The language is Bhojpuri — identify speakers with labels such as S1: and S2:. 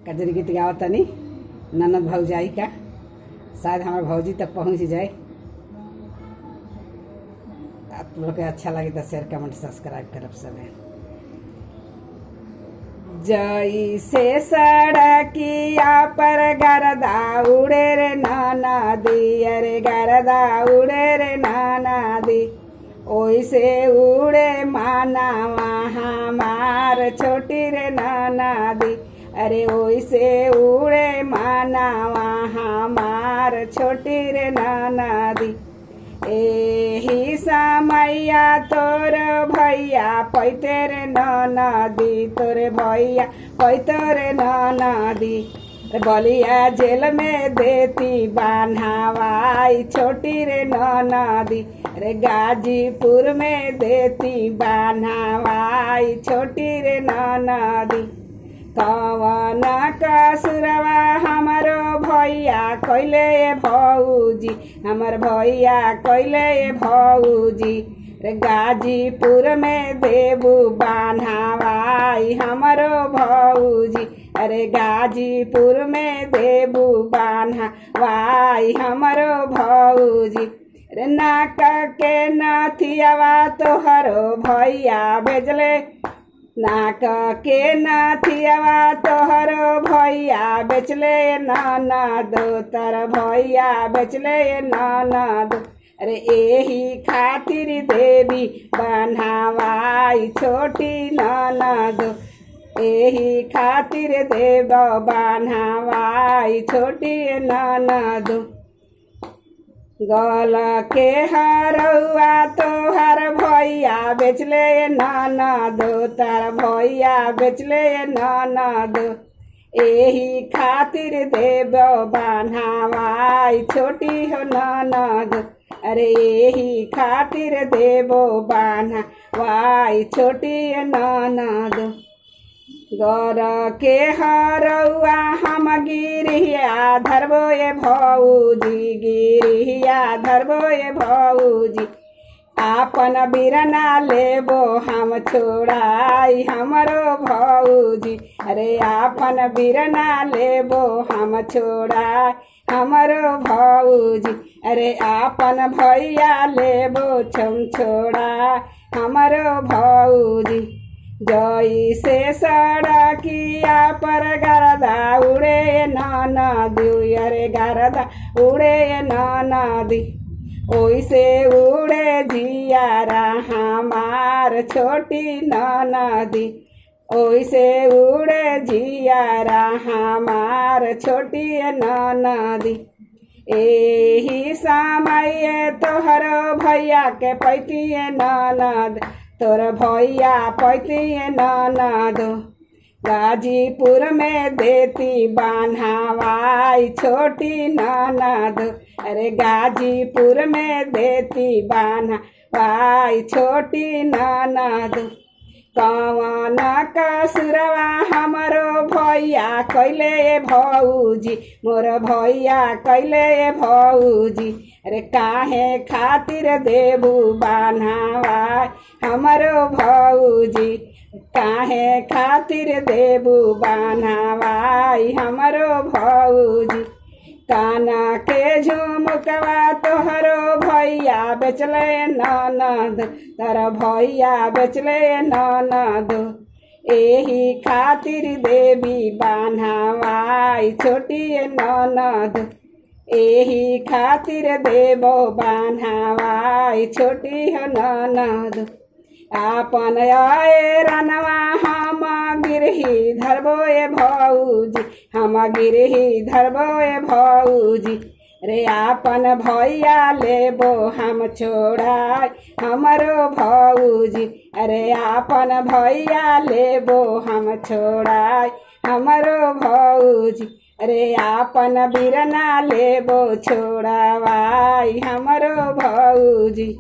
S1: कजरी गीत गावत तनी ननद भौजाई का। शायद हमारे भौजी तक पहुंच जाए। आप लोग के अच्छा लगे तो शेयर कमेंट सब्सक्राइब करब सब। जैसे सड़किया पर गरदा उड़े रे ननदी, अरे गरदा उड़े रे ननदी, ओइसे उड़े मानवा हमार छोटी रे ननदी, अरे ओइसे उड़े मानवा हमार छोटी रे ननदी। एही समैया तोर भैया पैते रे ननदी, तोरे भैया पैते रे ननदी, बलिया जेल में देती बान्हावाई छोटी रे ननदी, रे गाजीपुर में देती बान्हावाई छोटी रे ननदी। कवन कसुरवा हमरो भैया कैले भौजी, हमर भैया कैले भौजी, रे गाजीपुर में देबू बान्हावाई हमरो भौजी, अरे गाजीपुर में देबू बान्हावाई हमरो भौजी। रे नाक के नथियावा तोहरो भैया भेजले, नाक के नथियावा तोहरो भैया बेचले ननद, तर भैया बेचले ननद, अरे एही खातिर देवी बान्हावाई छोटी ननद, एही खातिर देव बान्हावाई छोटी ननद। गल के हरौआ तोहर भैया बेचले ननद, तार भैया बेचले ननद, एही खातिर देव बान्हावाई छोटी हो ननद, अरे एही खातिर देव बान्हावाई छोटी ननद। गर के हरौआ हम गिरिया धरबो ए भौजी, गिरिया धरबो ए भौजी, आपन बिरना लेबो हम छोड़ाई हमरो भौजी, अरे आपन बिरना लेबो हम छोड़ाई हमरो भौजी, अरे आपन भैया लेबो छम छोड़ा हमरो भौजी। जैसे सड़किया पर गरदा उड़े ननदी, अरे गरदा उड़े ननदी, ओइसे उड़े जियारा हमार छोटी ननदी, ओइसे उड़े जियारा हमार छोटी ननदी। एही समय तोहरो भैया के पैतिए ननद, तोर भैया पैतिए ननद, गाजीपुर में देती बान्हावाई छोटी ननद, अरे गाजीपुर में देती बान्हावाई छोटी ननद। कवन कसुरवा हमरो भैया कैले भौजी, मोर भैया कैले भौजी, अरे काहे खातिर देबू बान्हावाई हमरो भौजी, काहे खातिर देबू बान्हावाई हमरो भौजी। काना के झुमकवा तोहरो भैया बेचले ननद, तर भैया बेचले ननद, एही खातिर देवी बान्हावाई छोटी ननद, एही खातिर देबो बान्हावाई छोटी ननद। आपन आए रनवा हम गिरही धरबो ए भौजी, हम गिरही धरबो ए भौजी, रे आपन भैया लेबो हम छोड़ाई हमरो भौजी, अरे आपन भैया लेबो हम छोड़ाई हमरो भौजी, अरे आपन बिरना लेबो छोड़ावाई हमरो भौजी।